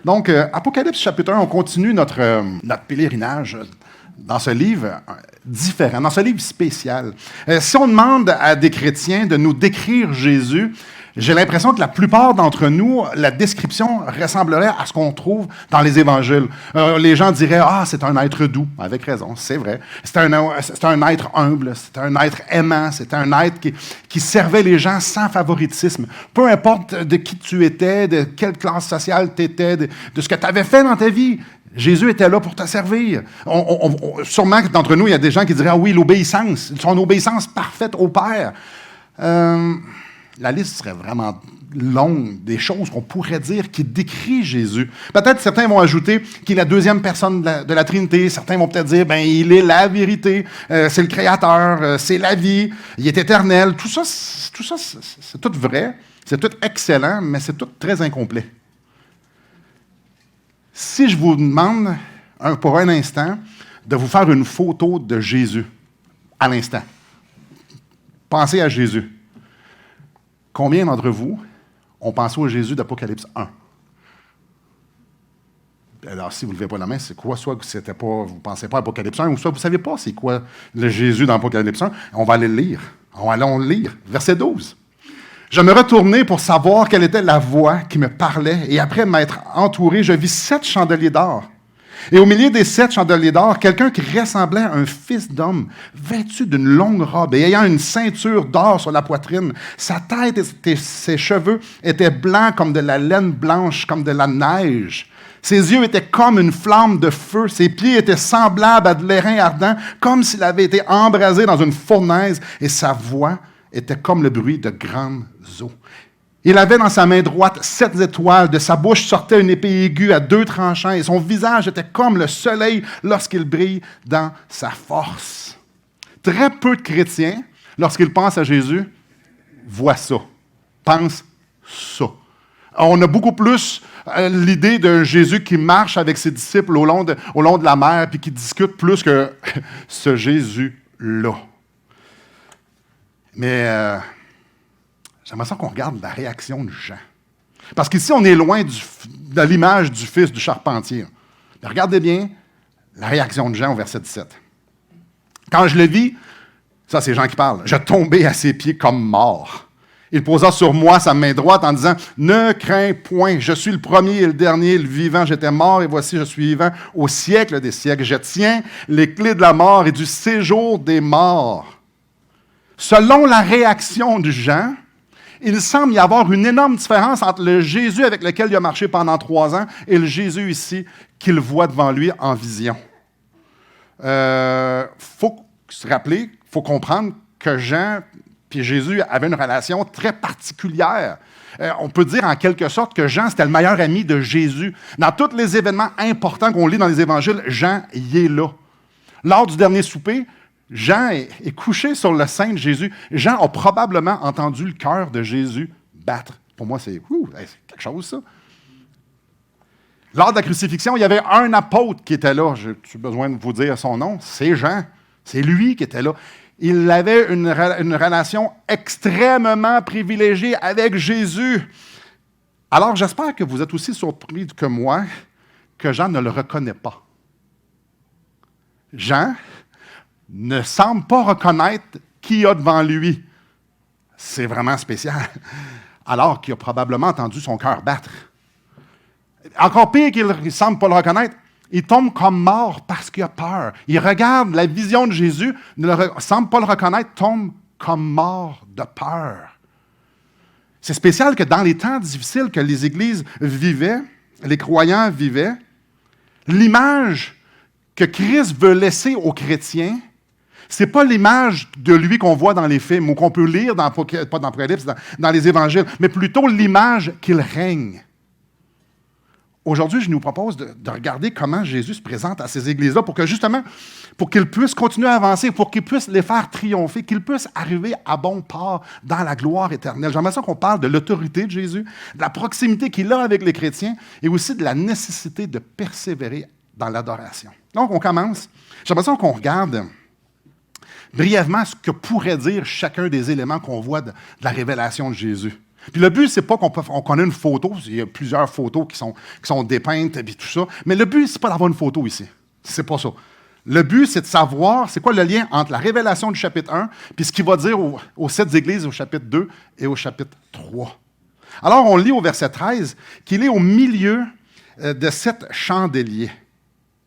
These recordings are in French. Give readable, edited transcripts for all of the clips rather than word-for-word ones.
Donc, Apocalypse chapitre 1, on continue notre pèlerinage dans ce livre différent, dans ce livre spécial. Si on demande à des chrétiens de nous décrire Jésus, j'ai l'impression que la plupart d'entre nous, la description ressemblerait à ce qu'on trouve dans les évangiles. Les gens diraient « Ah, c'est un être doux », avec raison, c'est vrai. C'est un être humble, c'est un être aimant, c'est un être qui servait les gens sans favoritisme. Peu importe de qui tu étais, de quelle classe sociale tu étais, de ce que tu avais fait dans ta vie, Jésus était là pour te servir. Sûrement que d'entre nous, il y a des gens qui diraient « Ah oui, l'obéissance, son obéissance parfaite au Père ». La liste serait vraiment longue des choses qu'on pourrait dire qui décrit Jésus. Peut-être certains vont ajouter qu'il est la deuxième personne de la Trinité. Certains vont peut-être dire, il est la vérité, c'est le Créateur, c'est la vie, il est éternel. Tout ça, c'est tout vrai, c'est tout excellent, mais c'est tout très incomplet. Si je vous demande, pour un instant, de vous faire une photo de Jésus, à l'instant, pensez à Jésus. Combien d'entre vous ont pensé au Jésus d'Apocalypse 1? Alors, si vous ne levez pas la main, c'est quoi? Soit vous ne pensez pas à Apocalypse 1, ou soit vous ne savez pas c'est quoi le Jésus dans Apocalypse 1. On va aller le lire. Allons le lire. Verset 12. « Je me retournai pour savoir quelle était la voix qui me parlait, et après m'être entouré, je vis 7 chandeliers d'or. Et au milieu des 7 chandeliers d'or, quelqu'un qui ressemblait à un fils d'homme, vêtu d'une longue robe et ayant une ceinture d'or sur la poitrine. Sa tête et ses cheveux étaient blancs comme de la laine blanche, comme de la neige. Ses yeux étaient comme une flamme de feu. Ses pieds étaient semblables à de l'airain ardent, comme s'il avait été embrasé dans une fournaise. Et sa voix était comme le bruit de grandes eaux. Il avait dans sa main droite 7 étoiles, de sa bouche sortait une épée aiguë à 2 tranchants, et son visage était comme le soleil lorsqu'il brille dans sa force. » Très peu de chrétiens, lorsqu'ils pensent à Jésus, voient ça, pensent ça. On a beaucoup plus l'idée d'un Jésus qui marche avec ses disciples au long de la mer, puis qui discute plus que ce Jésus-là. Mais j'aimerais ça qu'on regarde la réaction de Jean. Parce qu'ici, on est loin de l'image du fils du charpentier. Mais regardez bien la réaction de Jean au verset 17. « Quand je le vis, » ça c'est Jean qui parle, « je tombais à ses pieds comme mort. Il posa sur moi sa main droite en disant, « Ne crains point, je suis le premier et le dernier, le vivant. J'étais mort et voici, je suis vivant au siècle des siècles. Je tiens les clés de la mort et du séjour des morts. » Selon la réaction de Jean, il semble y avoir une énorme différence entre le Jésus avec lequel il a marché pendant 3 ans et le Jésus ici qu'il voit devant lui en vision. Faut se rappeler, il faut comprendre que Jean et Jésus avaient une relation très particulière. On peut dire en quelque sorte que Jean, c'était le meilleur ami de Jésus. Dans tous les événements importants qu'on lit dans les évangiles, Jean y est là. Lors du dernier souper, Jean est couché sur le sein de Jésus. Jean a probablement entendu le cœur de Jésus battre. Pour moi, c'est quelque chose, ça. Lors de la crucifixion, il y avait un apôtre qui était là. J'ai besoin de vous dire son nom. C'est Jean. C'est lui qui était là. Il avait une relation extrêmement privilégiée avec Jésus. Alors, j'espère que vous êtes aussi surpris que moi que Jean ne le reconnaît pas. Jean ne semble pas reconnaître qui il y a devant lui. C'est vraiment spécial. Alors qu'il a probablement entendu son cœur battre. Encore pire qu'il ne semble pas le reconnaître, il tombe comme mort parce qu'il a peur. Il regarde la vision de Jésus, ne semble pas le reconnaître, tombe comme mort de peur. C'est spécial que dans les temps difficiles que les églises vivaient, les croyants vivaient, l'image que Christ veut laisser aux chrétiens, ce n'est pas l'image de lui qu'on voit dans les films ou qu'on peut lire, pas dans Apocalypse, dans les évangiles, mais plutôt l'image qu'il règne. Aujourd'hui, je nous propose de regarder comment Jésus se présente à ces églises-là pour que justement, pour qu'ils puissent continuer à avancer, pour qu'ils puissent les faire triompher, qu'ils puissent arriver à bon port dans la gloire éternelle. J'aimerais ça qu'on parle de l'autorité de Jésus, de la proximité qu'il a avec les chrétiens et aussi de la nécessité de persévérer dans l'adoration. Donc, on commence. J'aimerais ça qu'on regarde brièvement ce que pourrait dire chacun des éléments qu'on voit de la révélation de Jésus. Puis le but, c'est pas qu'on ait une photo. Il y a plusieurs photos qui sont dépeintes et tout ça. Mais le but, c'est pas d'avoir une photo ici. C'est pas ça. Le but, c'est de savoir c'est quoi le lien entre la révélation du chapitre 1 puis ce qu'il va dire aux 7 églises au chapitre 2 et au chapitre 3. Alors, on lit au verset 13 qu'il est au milieu de 7 chandeliers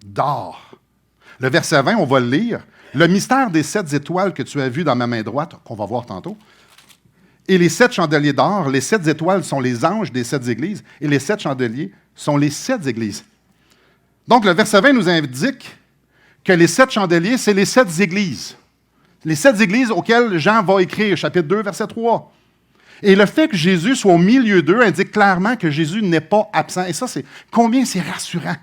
d'or. Le verset 20, on va le lire. Le mystère des 7 étoiles que tu as vues dans ma main droite, qu'on va voir tantôt, et les 7 chandeliers d'or, les 7 étoiles sont les anges des 7 églises, et les 7 chandeliers sont les 7 églises. Donc, le verset 20 nous indique que les 7 chandeliers, c'est les 7 églises. Les 7 églises auxquelles Jean va écrire, chapitre 2, verset 3. Et le fait que Jésus soit au milieu d'eux indique clairement que Jésus n'est pas absent. Et ça, combien c'est rassurant.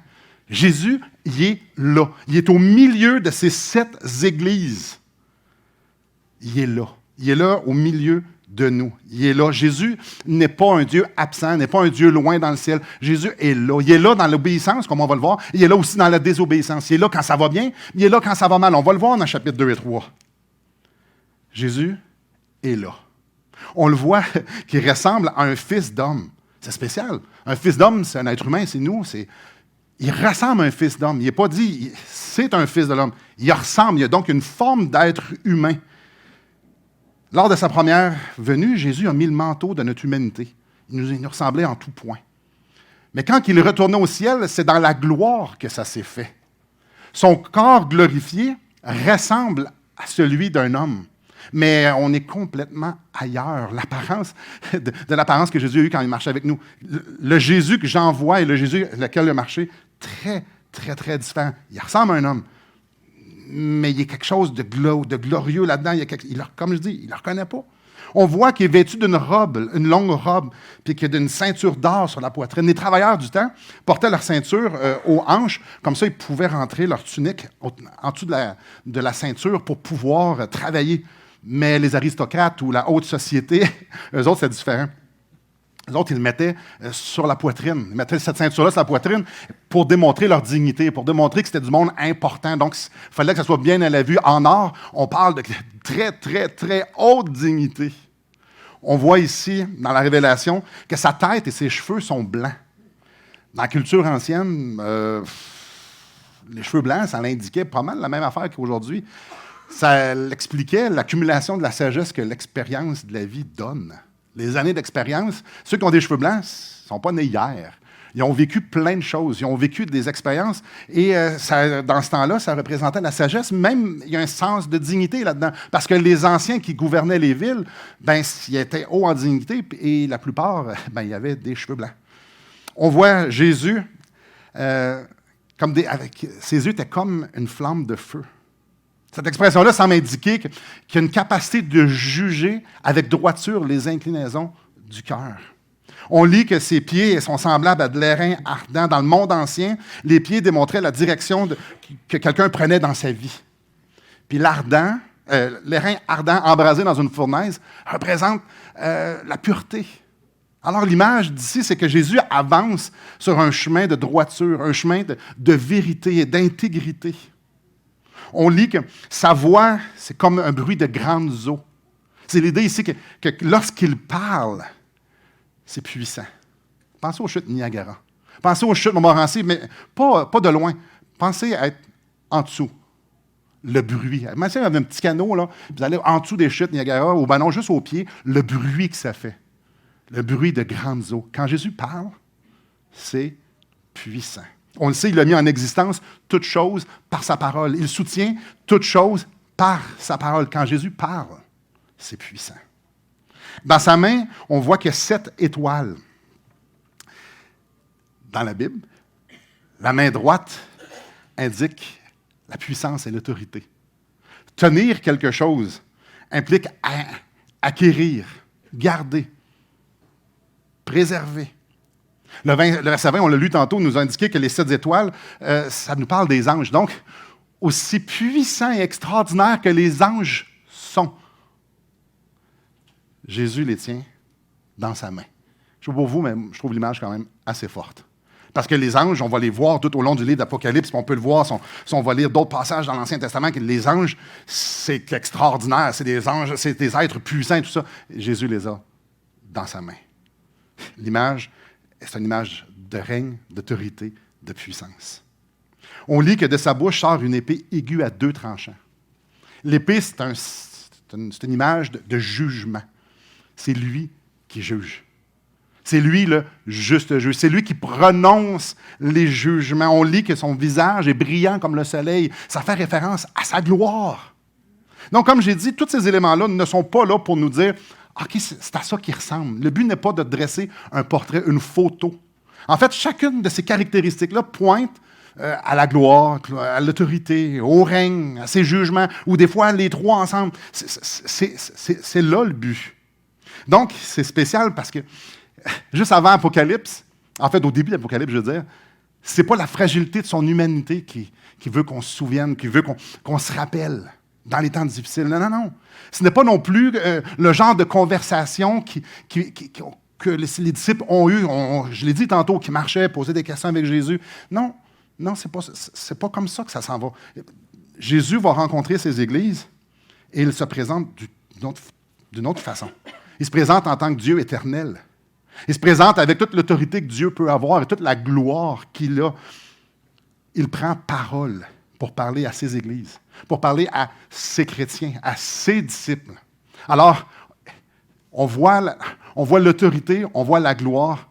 Jésus, il est là. Il est au milieu de ces 7 églises. Il est là. Il est là au milieu de nous. Il est là. Jésus n'est pas un Dieu absent, n'est pas un Dieu loin dans le ciel. Jésus est là. Il est là dans l'obéissance, comme on va le voir. Il est là aussi dans la désobéissance. Il est là quand ça va bien, il est là quand ça va mal. On va le voir dans chapitre 2 et 3. Jésus est là. On le voit qu'il ressemble à un fils d'homme. C'est spécial. Un fils d'homme, c'est un être humain, c'est nous. Il ressemble à un fils d'homme. Il n'est pas dit, c'est un fils de l'homme. Il ressemble. Il a donc une forme d'être humain. Lors de sa première venue, Jésus a mis le manteau de notre humanité. Il nous ressemblait en tout point. Mais quand il est retourné au ciel, c'est dans la gloire que ça s'est fait. Son corps glorifié ressemble à celui d'un homme. Mais on est complètement ailleurs. L'apparence de l'apparence que Jésus a eue quand il marchait avec nous. Le Jésus que Jean voit et le Jésus avec lequel il a marché, très, très, très différent. Il ressemble à un homme, mais il y a quelque chose de glorieux là-dedans. Comme je dis, il ne le reconnaît pas. On voit qu'il est vêtu d'une robe, une longue robe, puis qu'il y a une ceinture d'or sur la poitrine. Les travailleurs du temps portaient leur ceinture aux hanches, comme ça ils pouvaient rentrer leur tunique en dessous de la ceinture pour pouvoir travailler. Mais les aristocrates ou la haute société, eux autres, c'est différent. Eux autres, ils le mettaient sur la poitrine. Ils mettaient cette ceinture-là sur la poitrine pour démontrer leur dignité, pour démontrer que c'était du monde important. Donc, il fallait que ça soit bien à la vue. En or, on parle de très, très, très haute dignité. On voit ici, dans la Révélation, que sa tête et ses cheveux sont blancs. Dans la culture ancienne, les cheveux blancs, ça l'indiquait pas mal la même affaire qu'aujourd'hui. Ça expliquait l'accumulation de la sagesse que l'expérience de la vie donne. Les années d'expérience, ceux qui ont des cheveux blancs ne sont pas nés hier. Ils ont vécu plein de choses, ils ont vécu des expériences, et dans ce temps-là, ça représentait la sagesse. Même, il y a un sens de dignité là-dedans, parce que les anciens qui gouvernaient les villes, ils étaient hauts en dignité, et la plupart, ils avaient des cheveux blancs. On voit Jésus, avec ses yeux étaient comme une flamme de feu. Cette expression-là semble indiquer qu'il y a une capacité de juger avec droiture les inclinaisons du cœur. On lit que ses pieds sont semblables à de l'airain ardent. Dans le monde ancien, les pieds démontraient la direction que quelqu'un prenait dans sa vie. Puis l'airain ardent embrasé dans une fournaise représente la pureté. Alors l'image d'ici, c'est que Jésus avance sur un chemin de droiture, un chemin de vérité et d'intégrité. On lit que sa voix, c'est comme un bruit de grandes eaux. C'est l'idée ici que lorsqu'il parle, c'est puissant. Pensez aux chutes Niagara. Pensez aux chutes Montmorency, mais pas de loin. Pensez à être en dessous. Le bruit. Imaginez avec un petit canot, là, vous allez en dessous des chutes Niagara, ou non, juste au pied, le bruit que ça fait. Le bruit de grandes eaux. Quand Jésus parle, c'est puissant. On le sait, il a mis en existence toute chose par sa parole. Il soutient toute chose par sa parole. Quand Jésus parle, c'est puissant. Dans sa main, on voit qu'il y a 7 étoiles. Dans la Bible, la main droite indique la puissance et l'autorité. Tenir quelque chose implique acquérir, garder, préserver. Le verset 20, on l'a lu tantôt, nous a indiqué que les 7 étoiles, ça nous parle des anges. Donc, aussi puissants et extraordinaires que les anges sont, Jésus les tient dans sa main. Je sais pas pour vous, mais je trouve l'image quand même assez forte. Parce que les anges, on va les voir tout au long du livre d'Apocalypse, puis on peut le voir si on va lire d'autres passages dans l'Ancien Testament, que les anges, c'est extraordinaire, c'est des anges, c'est des êtres puissants et tout ça. Jésus les a dans sa main. L'image, c'est une image de règne, d'autorité, de puissance. On lit que de sa bouche sort une épée aiguë à 2 tranchants. L'épée, c'est une image de jugement. C'est lui qui juge. C'est lui le juste juge. C'est lui qui prononce les jugements. On lit que son visage est brillant comme le soleil. Ça fait référence à sa gloire. Donc, comme j'ai dit, tous ces éléments-là ne sont pas là pour nous dire « OK, c'est à ça qu'il ressemble ». Le but n'est pas de dresser un portrait, une photo. En fait, chacune de ces caractéristiques-là pointe à la gloire, à l'autorité, au règne, à ses jugements, ou des fois les trois ensemble. C'est là le but. Donc, c'est spécial parce que juste avant Apocalypse, en fait, au début d'Apocalypse, je veux dire, c'est pas la fragilité de son humanité qui veut qu'on se souvienne, qui veut qu'on se rappelle dans les temps difficiles. Non, non, non. Ce n'est pas non plus le genre de conversation que les disciples ont eu, je l'ai dit tantôt, qui marchaient, posaient des questions avec Jésus. Non, non, c'est pas comme ça que ça s'en va. Jésus va rencontrer ces églises et il se présente d'une autre façon. Il se présente en tant que Dieu éternel. Il se présente avec toute l'autorité que Dieu peut avoir et toute la gloire qu'il a. Il prend parole pour parler à ses églises, pour parler à ses chrétiens, à ses disciples. Alors, on voit l'autorité, on voit la gloire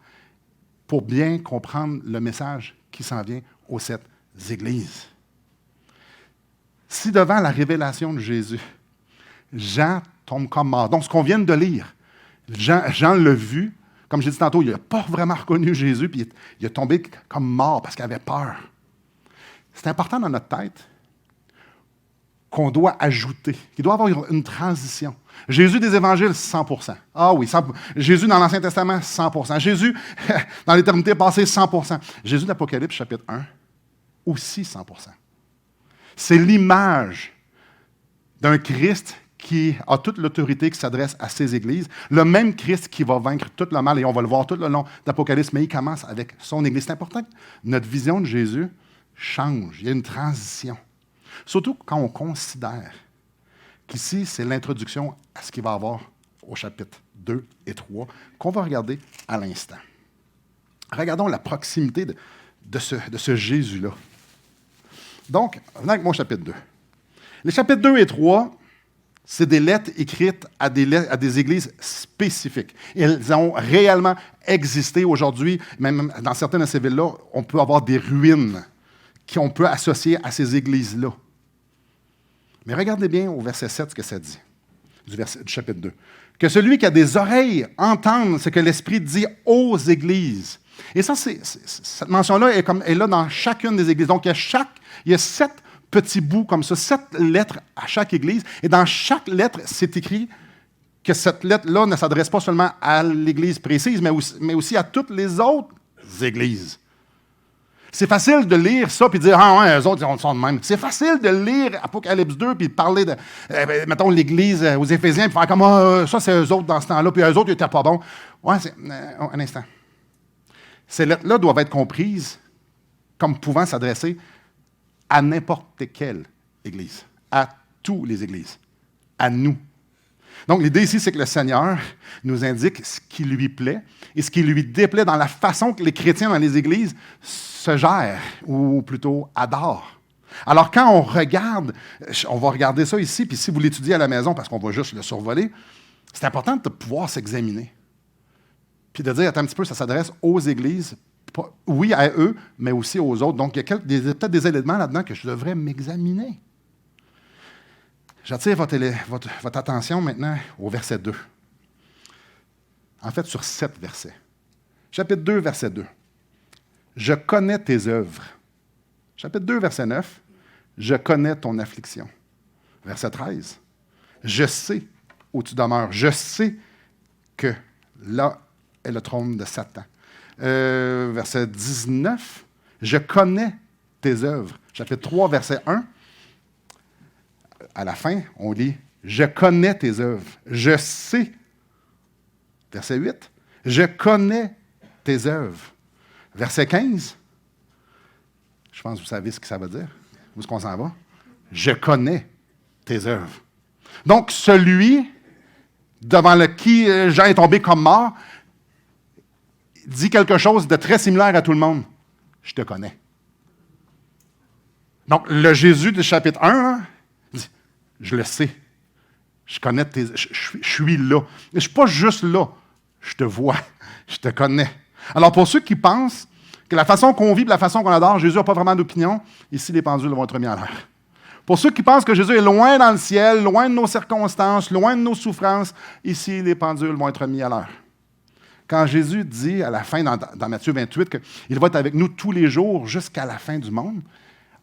pour bien comprendre le message qui s'en vient aux 7 églises. Si devant la révélation de Jésus, Jean tombe comme mort, donc ce qu'on vient de lire, Jean l'a vu, comme j'ai dit tantôt, il n'a pas vraiment reconnu Jésus, puis il est tombé comme mort parce qu'il avait peur. C'est important dans notre tête qu'on doit ajouter, qu'il doit y avoir une transition. Jésus des évangiles, 100%. Ah oui, 100%. Jésus dans l'Ancien Testament, 100%. Jésus dans l'éternité passée, 100%. Jésus d'Apocalypse, chapitre 1, aussi 100%. C'est l'image d'un Christ qui a toute l'autorité qui s'adresse à ses églises, le même Christ qui va vaincre tout le mal, et on va le voir tout le long d'Apocalypse, mais il commence avec son église. C'est important que notre vision de Jésus change, il y a une transition. Surtout quand on considère qu'ici, c'est l'introduction à ce qu'il va y avoir au chapitre 2 et 3, qu'on va regarder à l'instant. Regardons la proximité de ce Jésus-là. Donc, venez avec moi au chapitre 2. Les chapitres 2 et 3, c'est des lettres écrites à des églises spécifiques. Elles ont réellement existé aujourd'hui. Même dans certaines de ces villes-là, on peut avoir des ruines qu'on peut associer à ces églises-là. Mais regardez bien au verset 7 ce que ça dit, du chapitre 2. Que celui qui a des oreilles entende ce que l'Esprit dit aux églises. Et ça, cette mention-là est là dans chacune des églises. Donc, il y a 7 petits bouts comme ça, 7 lettres à chaque église. Et dans chaque lettre, c'est écrit que cette lettre-là ne s'adresse pas seulement à l'église précise, mais aussi à toutes les autres églises. C'est facile de lire ça et de dire « Ah ouais, eux autres, ils sont de même ». C'est facile de lire Apocalypse 2 puis de parler de, mettons, l'église aux Éphésiens puis faire comme « ça, c'est eux autres dans ce temps-là, puis eux autres, ils n'étaient pas bons ». Ouais, un instant. Ces lettres-là doivent être comprises comme pouvant s'adresser à n'importe quelle église, à toutes les églises, à nous. Donc, l'idée ici, c'est que le Seigneur nous indique ce qui lui plaît et ce qui lui déplaît dans la façon que les chrétiens dans les églises se gèrent, ou plutôt adorent. Alors, quand on regarde, on va regarder ça ici, puis si vous l'étudiez à la maison, parce qu'on va juste le survoler, c'est important de pouvoir s'examiner. Puis de dire, attends un petit peu, ça s'adresse aux églises, oui à eux, mais aussi aux autres. Donc, il y a peut-être des éléments là-dedans que je devrais m'examiner. J'attire votre attention maintenant au verset 2. En fait, sur 7 versets. Chapitre 2, verset 2. Je connais tes œuvres. Chapitre 2, verset 9. Je connais ton affliction. Verset 13. Je sais où tu demeures. Je sais que là est le trône de Satan. Verset 19. Je connais tes œuvres. Chapitre 3, verset 1. À la fin, on lit « Je connais tes œuvres. Je sais. » Verset 8. « Je connais tes œuvres. » Verset 15. Je pense que vous savez ce que ça veut dire. Où est-ce qu'on s'en va? « Je connais tes œuvres. » Donc, celui devant qui Jean est tombé comme mort, dit quelque chose de très similaire à tout le monde. Je te connais. Donc, le Jésus du chapitre 1 dit, je le sais. Je connais je suis là. Je ne suis pas juste là. Je te vois. Je te connais. Alors, pour ceux qui pensent que la façon qu'on vit, la façon qu'on adore, Jésus n'a pas vraiment d'opinion, ici, les pendules vont être mis à l'heure. Pour ceux qui pensent que Jésus est loin dans le ciel, loin de nos circonstances, loin de nos souffrances, ici, les pendules vont être mis à l'heure. Quand Jésus dit à la fin, dans Matthieu 28, qu'il va être avec nous tous les jours jusqu'à la fin du monde,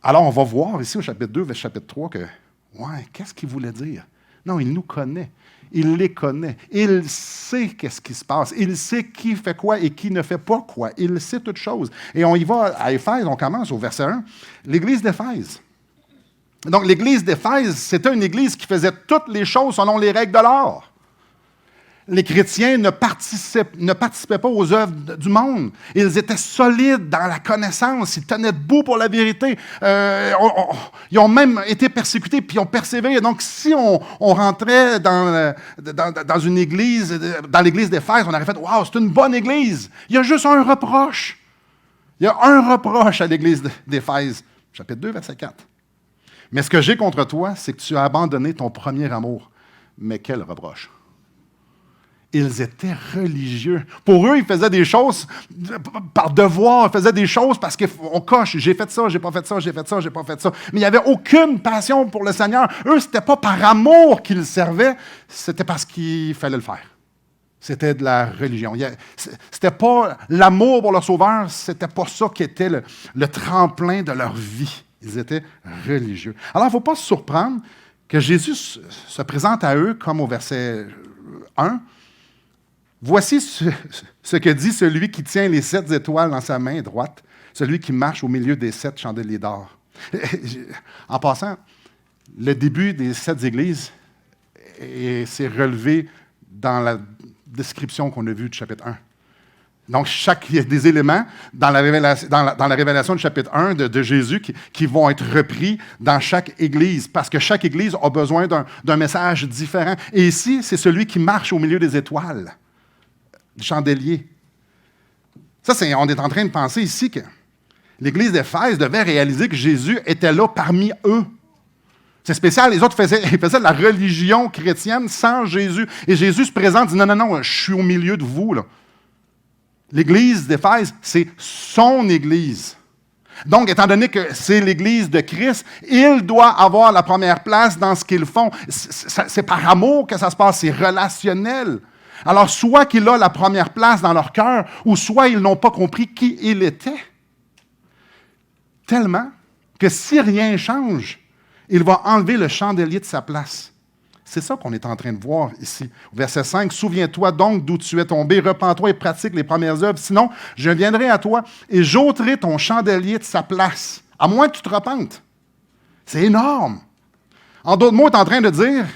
alors on va voir ici au chapitre 2, verset chapitre 3, que, qu'est-ce qu'il voulait dire? Non, il nous connaît. Il les connaît. Il sait qu'est-ce qui se passe. Il sait qui fait quoi et qui ne fait pas quoi. Il sait toutes choses. Et on y va à Éphèse, on commence au verset 1. L'église d'Éphèse. Donc, l'église d'Éphèse, c'était une église qui faisait toutes les choses selon les règles de l'art. Les chrétiens ne participaient pas aux œuvres du monde. Ils étaient solides dans la connaissance. Ils tenaient debout pour la vérité. Ils ont même été persécutés, puis ils ont persévéré. Donc, si on rentrait dans une église, dans l'église d'Éphèse, on aurait fait « Wow, c'est une bonne église! » Il y a juste un reproche. Il y a un reproche à l'église d'Éphèse. Chapitre 2, verset 4. « Mais ce que j'ai contre toi, c'est que tu as abandonné ton premier amour. » Mais quel reproche! Ils étaient religieux. Pour eux, ils faisaient des choses par devoir, ils faisaient des choses parce qu'on coche. J'ai fait ça, j'ai pas fait ça, j'ai fait ça, j'ai pas fait ça. Mais il n'y avait aucune passion pour le Seigneur. Eux, c'était pas par amour qu'ils le servaient, c'était parce qu'il fallait le faire. C'était de la religion. C'était pas l'amour pour leur Sauveur, c'était pas ça qui était le tremplin de leur vie. Ils étaient religieux. Alors, il ne faut pas se surprendre que Jésus se présente à eux comme au verset 1. Voici ce que dit celui qui tient les 7 étoiles dans sa main droite, celui qui marche au milieu des 7 chandeliers d'or. En passant, le début des 7 églises s'est relevé dans la description qu'on a vue du chapitre 1. Donc, il y a des éléments dans la révélation du chapitre 1 de Jésus qui vont être repris dans chaque église, parce que chaque église a besoin d'un message différent. Et ici, c'est celui qui marche au milieu des étoiles. Du chandelier. Ça, on est en train de penser ici que l'église d'Éphèse devait réaliser que Jésus était là parmi eux. C'est spécial, les autres ils faisaient de la religion chrétienne sans Jésus. Et Jésus se présente et dit, non, je suis au milieu de vous. Là. L'église d'Éphèse, c'est son église. Donc, étant donné que c'est l'église de Christ, il doit avoir la première place dans ce qu'ils font. C'est par amour que ça se passe, c'est relationnel. Alors, soit qu'il a la première place dans leur cœur, ou soit ils n'ont pas compris qui il était. Tellement que si rien ne change, il va enlever le chandelier de sa place. C'est ça qu'on est en train de voir ici. Verset 5, « Souviens-toi donc d'où tu es tombé, repens-toi et pratique les premières œuvres, sinon je viendrai à toi et j'ôterai ton chandelier de sa place, à moins que tu te repentes. » C'est énorme. En d'autres mots, il est en train de dire,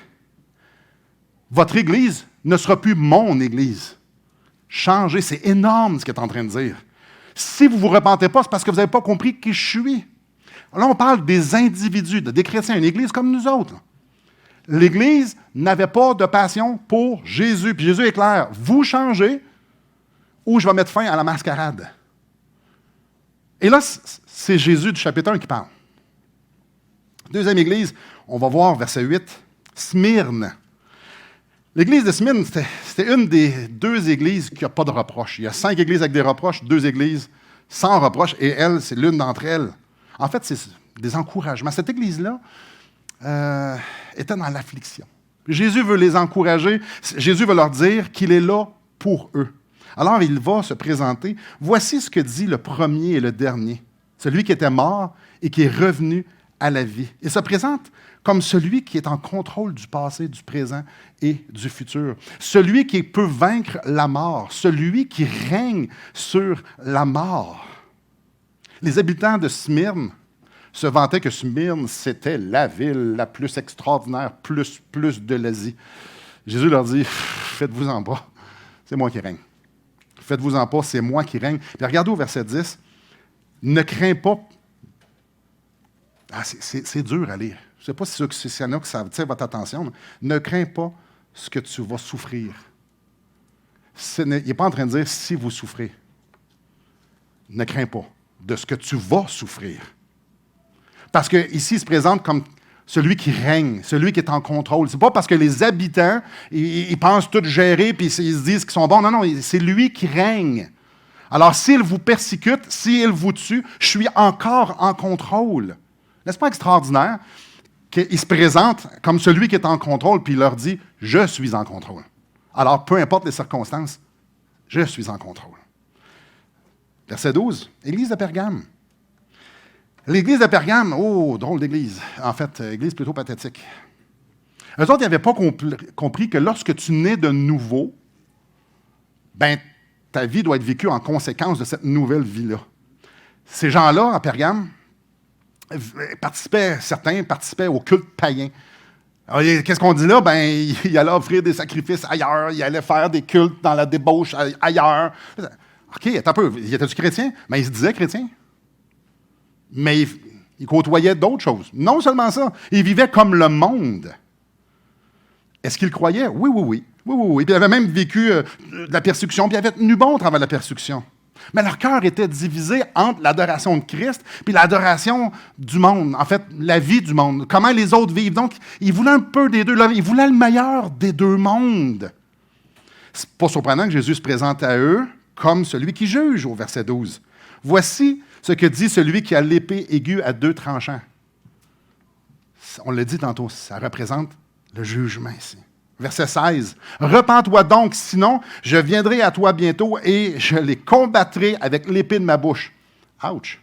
votre Église ne sera plus mon Église. Changez, c'est énorme ce qu'il est en train de dire. Si vous ne vous repentez pas, c'est parce que vous n'avez pas compris qui je suis. Là, on parle des individus, des chrétiens, une Église comme nous autres. L'Église n'avait pas de passion pour Jésus. Puis Jésus est clair, vous changez ou je vais mettre fin à la mascarade. Et là, c'est Jésus du chapitre 1 qui parle. Deuxième Église, on va voir verset 8, Smyrne. L'église de Smyrne, c'était une des 2 églises qui n'a pas de reproche. Il y a 5 églises avec des reproches, 2 églises sans reproche, et elle, c'est l'une d'entre elles. En fait, c'est des encouragements. Cette église-là était dans l'affliction. Jésus veut les encourager. Jésus veut leur dire qu'il est là pour eux. Alors, il va se présenter. Voici ce que dit le premier et le dernier, celui qui était mort et qui est revenu à la vie. Il se présente comme celui qui est en contrôle du passé, du présent et du futur. Celui qui peut vaincre la mort, celui qui règne sur la mort. Les habitants de Smyrne se vantaient que Smyrne, c'était la ville la plus extraordinaire, plus de l'Asie. Jésus leur dit, faites-vous-en pas, c'est moi qui règne. Faites-vous-en pas, c'est moi qui règne. Puis regardez au verset 10, ne crains pas. Ah, c'est dur à lire. Je ne sais pas si y en a que ça attire votre attention. Mais ne crains pas ce que tu vas souffrir. Il n'est pas en train de dire si vous souffrez. Ne crains pas de ce que tu vas souffrir. Parce qu'ici, il se présente comme celui qui règne, celui qui est en contrôle. Ce n'est pas parce que les habitants, ils pensent tout gérer puis ils se disent qu'ils sont bons. Non, non, c'est lui qui règne. Alors, s'il vous persécute, s'il vous tue, je suis encore en contrôle. N'est-ce pas extraordinaire qu'il se présente comme celui qui est en contrôle puis il leur dit « Je suis en contrôle ». Alors, peu importe les circonstances, je suis en contrôle. Verset 12, Église de Pergame. L'église de Pergame, oh, drôle d'église. En fait, église plutôt pathétique. Eux autres, ils n'avaient pas compris que lorsque tu nais de nouveau, ben, ta vie doit être vécue en conséquence de cette nouvelle vie-là. Ces gens-là, à Pergame, certains participaient au culte païen. Alors, qu'est-ce qu'on dit là? Ben, il allait offrir des sacrifices ailleurs, il allait faire des cultes dans la débauche ailleurs. OK, attends un peu, il était-tu chrétien? Ben, il se disait chrétien. Mais il côtoyait d'autres choses. Non seulement ça, il vivait comme le monde. Est-ce qu'il croyait? Oui, oui, oui. Oui, oui, oui. Puis il avait même vécu de la persécution, puis il avait tenu bon à travers la persécution. Mais leur cœur était divisé entre l'adoration de Christ puis l'adoration du monde. En fait, la vie du monde. Comment les autres vivent. Donc, ils voulaient un peu des deux. Ils voulaient le meilleur des deux mondes. C'est pas surprenant que Jésus se présente à eux comme celui qui juge, au verset 12. Voici ce que dit celui qui a l'épée aiguë à deux tranchants. On l'a dit tantôt, ça représente le jugement ici. Verset 16. « Repens-toi donc, sinon je viendrai à toi bientôt et je les combattrai avec l'épée de ma bouche. » Ouch!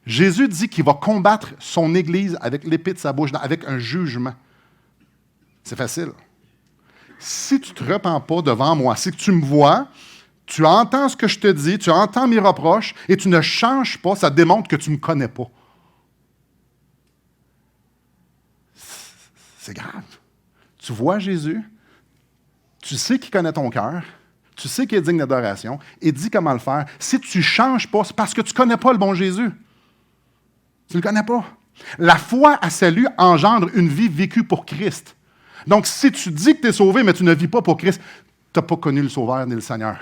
Jésus dit qu'il va combattre son Église avec l'épée de sa bouche, avec un jugement. C'est facile. Si tu ne te repens pas devant moi, si tu me vois, tu entends ce que je te dis, tu entends mes reproches et tu ne changes pas, ça démontre que tu ne me connais pas. C'est grave. Tu vois Jésus, tu sais qu'il connaît ton cœur, tu sais qu'il est digne d'adoration, et dis comment le faire. Si tu ne changes pas, c'est parce que tu ne connais pas le bon Jésus. Tu ne le connais pas. La foi à salut engendre une vie vécue pour Christ. Donc, si tu dis que tu es sauvé, mais tu ne vis pas pour Christ, tu n'as pas connu le Sauveur ni le Seigneur.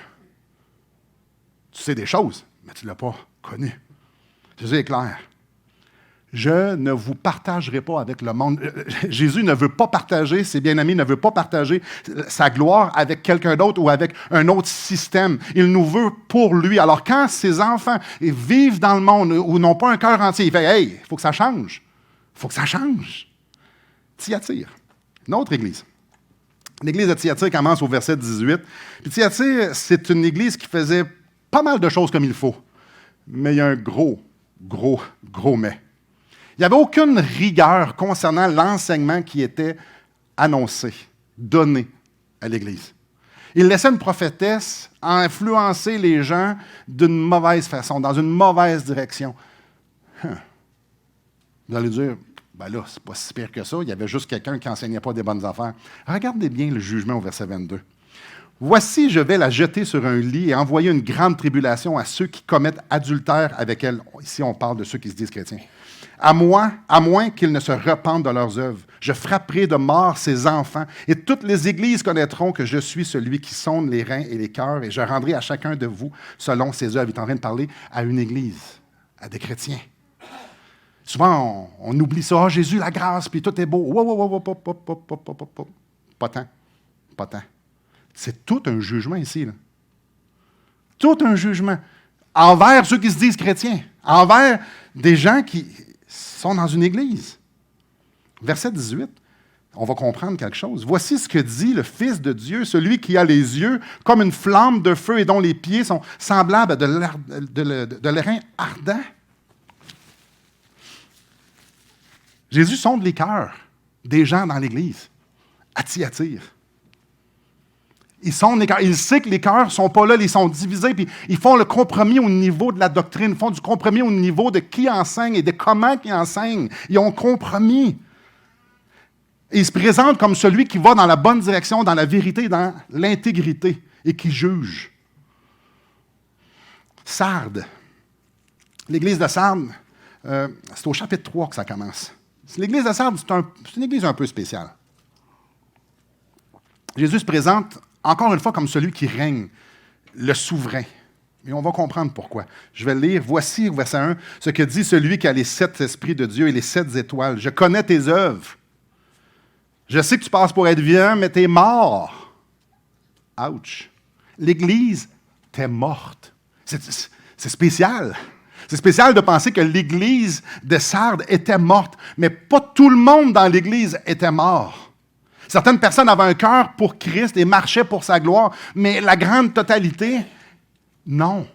Tu sais des choses, mais tu ne l'as pas connu. Jésus est clair. Je ne vous partagerai pas avec le monde. Jésus ne veut pas partager, ses bien-amis ne veut pas partager sa gloire avec quelqu'un d'autre ou avec un autre système. Il nous veut pour lui. Alors quand ses enfants vivent dans le monde ou n'ont pas un cœur entier, il fait « Hey, il faut que ça change. Il faut que ça change. » Thyatire, une autre église. L'église de Thyatire commence au verset 18. Puis Thyatire, c'est une église qui faisait pas mal de choses comme il faut. Mais il y a un gros mais. Il n'y avait aucune rigueur concernant l'enseignement qui était annoncé, donné à l'Église. Il laissait une prophétesse influencer les gens d'une mauvaise façon, dans une mauvaise direction. Vous allez dire, ben là, c'est pas si pire que ça, il y avait juste quelqu'un qui n'enseignait pas des bonnes affaires. Regardez bien le jugement au verset 22. « Voici, je vais la jeter sur un lit et envoyer une grande tribulation à ceux qui commettent adultère avec elle. » Ici, on parle de ceux qui se disent chrétiens. À moins qu'ils ne se repentent de leurs œuvres. Je frapperai de mort ces enfants, et toutes les églises connaîtront que je suis celui qui sonde les reins et les cœurs, et je rendrai à chacun de vous selon ses œuvres. Il est en train de parler à une église, à des chrétiens. Souvent, on oublie ça. Oh, Jésus, la grâce, puis tout est beau. Pas tant. Pas tant. C'est tout un jugement ici, là. Tout un jugement. Envers ceux qui se disent chrétiens. Envers des gens qui sont dans une église. Verset 18, on va comprendre quelque chose. Voici ce que dit le Fils de Dieu, celui qui a les yeux comme une flamme de feu et dont les pieds sont semblables à de l'airain ardent. Jésus sonde les cœurs des gens dans l'église, à Thyatire. Il sait que les cœurs ne sont pas là, ils sont divisés, puis ils font le compromis au niveau de la doctrine, ils font du compromis au niveau de qui enseigne et de comment qui enseigne. Ils ont compromis. Et il se présente comme celui qui va dans la bonne direction, dans la vérité, dans l'intégrité, et qui juge. Sardes. L'église de Sardes, c'est au chapitre 3 que ça commence. L'église de Sardes, c'est une église un peu spéciale. Jésus se présente encore une fois comme celui qui règne, le souverain. Et on va comprendre pourquoi. Je vais lire, voici, verset 1, ce que dit celui qui a les 7 esprits de Dieu et les 7 étoiles. Je connais tes œuvres. Je sais que tu passes pour être vivant, mais tu es mort. Ouch. L'Église, t'es morte. C'est spécial. C'est spécial de penser que l'Église de Sardes était morte, mais pas tout le monde dans l'Église était mort. Certaines personnes avaient un cœur pour Christ et marchaient pour sa gloire, mais la grande totalité, non.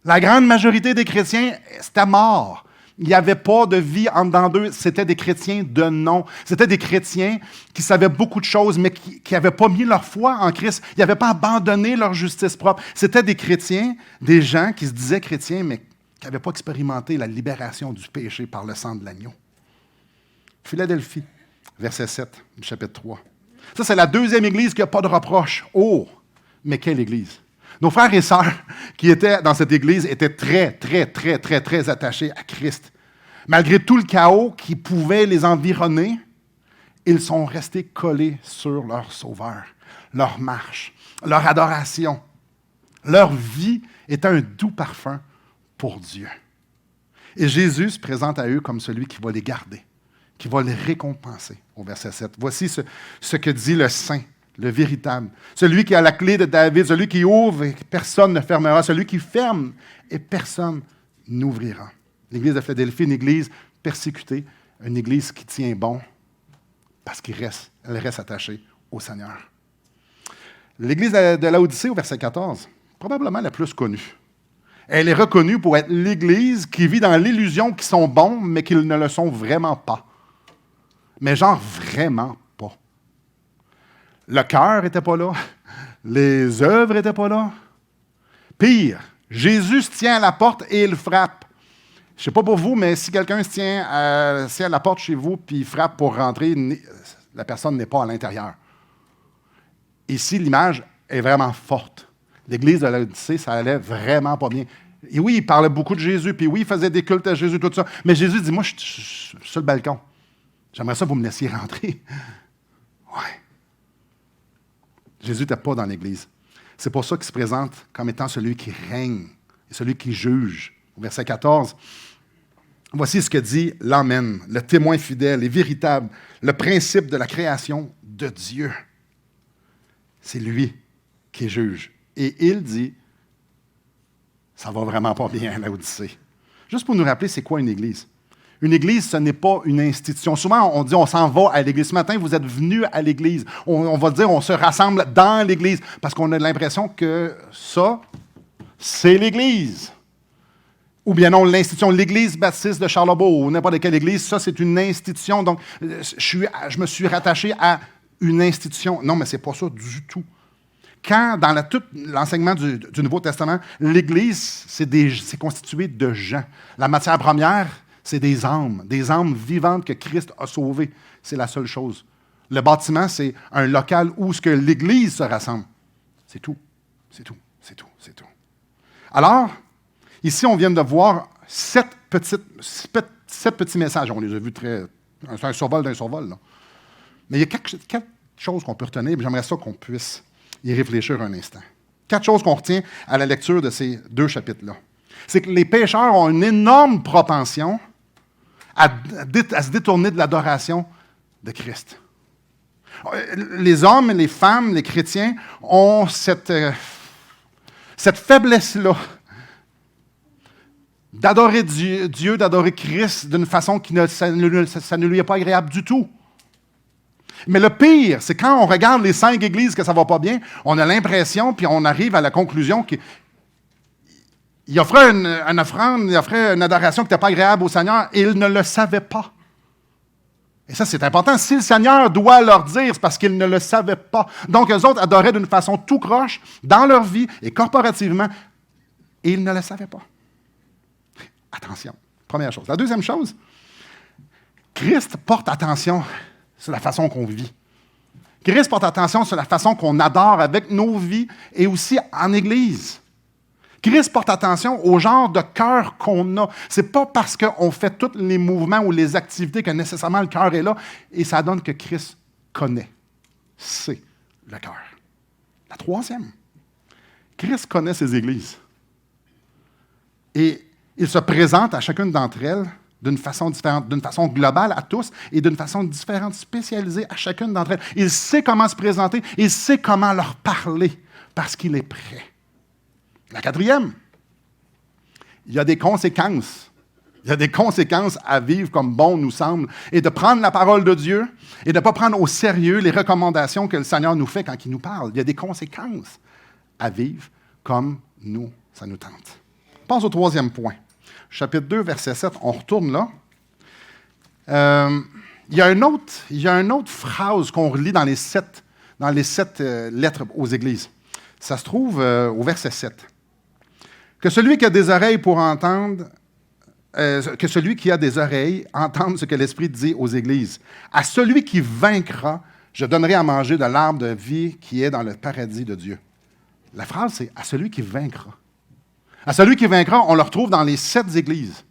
La grande majorité des chrétiens, c'était mort. Il n'y avait pas de vie en dedans d'eux. C'était des chrétiens de nom. C'était des chrétiens qui savaient beaucoup de choses, mais qui n'avaient pas mis leur foi en Christ. Ils n'avaient pas abandonné leur justice propre. C'était des chrétiens, des gens qui se disaient chrétiens, mais qui n'avaient pas expérimenté la libération du péché par le sang de l'agneau. Philadelphie, verset 7 du chapitre 3. Ça, c'est la deuxième église qui n'a pas de reproche. Oh, mais quelle église! Nos frères et sœurs qui étaient dans cette église étaient très, très, très, très, très attachés à Christ. Malgré tout le chaos qui pouvait les environner, ils sont restés collés sur leur Sauveur, leur marche, leur adoration. Leur vie est un doux parfum pour Dieu. Et Jésus se présente à eux comme celui qui va les garder, qui va les récompenser, au verset 7. Voici ce que dit le Saint, le véritable, celui qui a la clé de David, celui qui ouvre et personne ne fermera, celui qui ferme et personne n'ouvrira. L'église de Philadelphie, une église persécutée, une église qui tient bon parce qu'elle reste attachée au Seigneur. L'église de Laodicée, au verset 14, probablement la plus connue. Elle est reconnue pour être l'église qui vit dans l'illusion qu'ils sont bons, mais qu'ils ne le sont vraiment pas. Mais genre vraiment pas. Le cœur n'était pas là. Les œuvres n'étaient pas là. Pire, Jésus se tient à la porte et il frappe. Je ne sais pas pour vous, mais si quelqu'un se tient à la porte chez vous et il frappe pour rentrer, la personne n'est pas à l'intérieur. Ici, l'image est vraiment forte. L'église de Laodicée, ça allait vraiment pas bien. Et oui, il parlait beaucoup de Jésus, puis oui, il faisait des cultes à Jésus, tout ça. Mais Jésus dit, moi, je suis sur le balcon. J'aimerais ça que vous me laissiez rentrer. Ouais. Jésus n'était pas dans l'Église. C'est pour ça qu'il se présente comme étant celui qui règne et celui qui juge. Au verset 14, voici ce que dit l'Amen, le témoin fidèle et véritable, le principe de la création de Dieu. C'est lui qui juge. Et il dit, ça va vraiment pas bien à Laodicée. Juste pour nous rappeler, c'est quoi une Église? Une Église, ce n'est pas une institution. Souvent, on dit, on s'en va à l'Église. Ce matin, vous êtes venus à l'Église. On va dire, on se rassemble dans l'Église. Parce qu'on a l'impression que ça, c'est l'Église. Ou bien non, l'institution, l'Église baptiste de Charlebourg, ou n'importe quelle Église, ça, c'est une institution. Donc, je me suis rattaché à une institution. Non, mais ce n'est pas ça du tout. Quand, dans tout l'enseignement du Nouveau Testament, l'Église, c'est constitué de gens. La matière première, c'est des âmes vivantes que Christ a sauvées. C'est la seule chose. Le bâtiment, c'est un local où ce que l'Église se rassemble. C'est tout. C'est tout. C'est tout. C'est tout. Alors, ici, on vient de voir 7 petits messages. On les a vus c'est un survol d'un survol, là. Mais il y a quatre choses qu'on peut retenir, et j'aimerais ça qu'on puisse y réfléchir un instant. 4 choses qu'on retient à la lecture de ces 2 chapitres-là. C'est que les pécheurs ont une énorme propension à se détourner de l'adoration de Christ. Les hommes, les femmes, les chrétiens ont cette faiblesse-là d'adorer Dieu, d'adorer Christ d'une façon qui ça ne lui est pas agréable du tout. Mais le pire, c'est quand on regarde les 5 églises que ça ne va pas bien, on a l'impression, puis on arrive à la conclusion qu'il offrait une offrande, il offrait une adoration qui n'était pas agréable au Seigneur, et il ne le savait pas. Et ça, c'est important. Si le Seigneur doit leur dire, c'est parce qu'ils ne le savaient pas. Donc, eux autres adoraient d'une façon tout croche, dans leur vie et corporativement, et ils ne le savaient pas. Attention, première chose. La deuxième chose, Christ porte attention sur la façon qu'on vit. Christ porte attention sur la façon qu'on adore avec nos vies et aussi en Église. Christ porte attention au genre de cœur qu'on a. Ce n'est pas parce qu'on fait tous les mouvements ou les activités que nécessairement le cœur est là, et ça donne que Christ connaît, sait le cœur. La troisième, Christ connaît ses églises. Et il se présente à chacune d'entre elles d'une façon différente, d'une façon globale à tous et d'une façon différente, spécialisée à chacune d'entre elles. Il sait comment se présenter, il sait comment leur parler parce qu'il est prêt. La quatrième, il y a des conséquences. Il y a des conséquences à vivre comme bon nous semble et de prendre la parole de Dieu et de ne pas prendre au sérieux les recommandations que le Seigneur nous fait quand il nous parle. Il y a des conséquences à vivre comme nous, ça nous tente. On passe au troisième point. Chapitre 2, verset 7, on retourne là. Il y a une autre phrase qu'on relit dans les sept lettres aux églises. Ça se trouve au verset 7. Que celui qui a des oreilles pour entendre, que celui qui a des oreilles entende ce que l'Esprit dit aux églises. À celui qui vaincra, je donnerai à manger de l'arbre de vie qui est dans le paradis de Dieu. La phrase, c'est « à celui qui vaincra ». À celui qui vaincra, on le retrouve dans les 7 églises.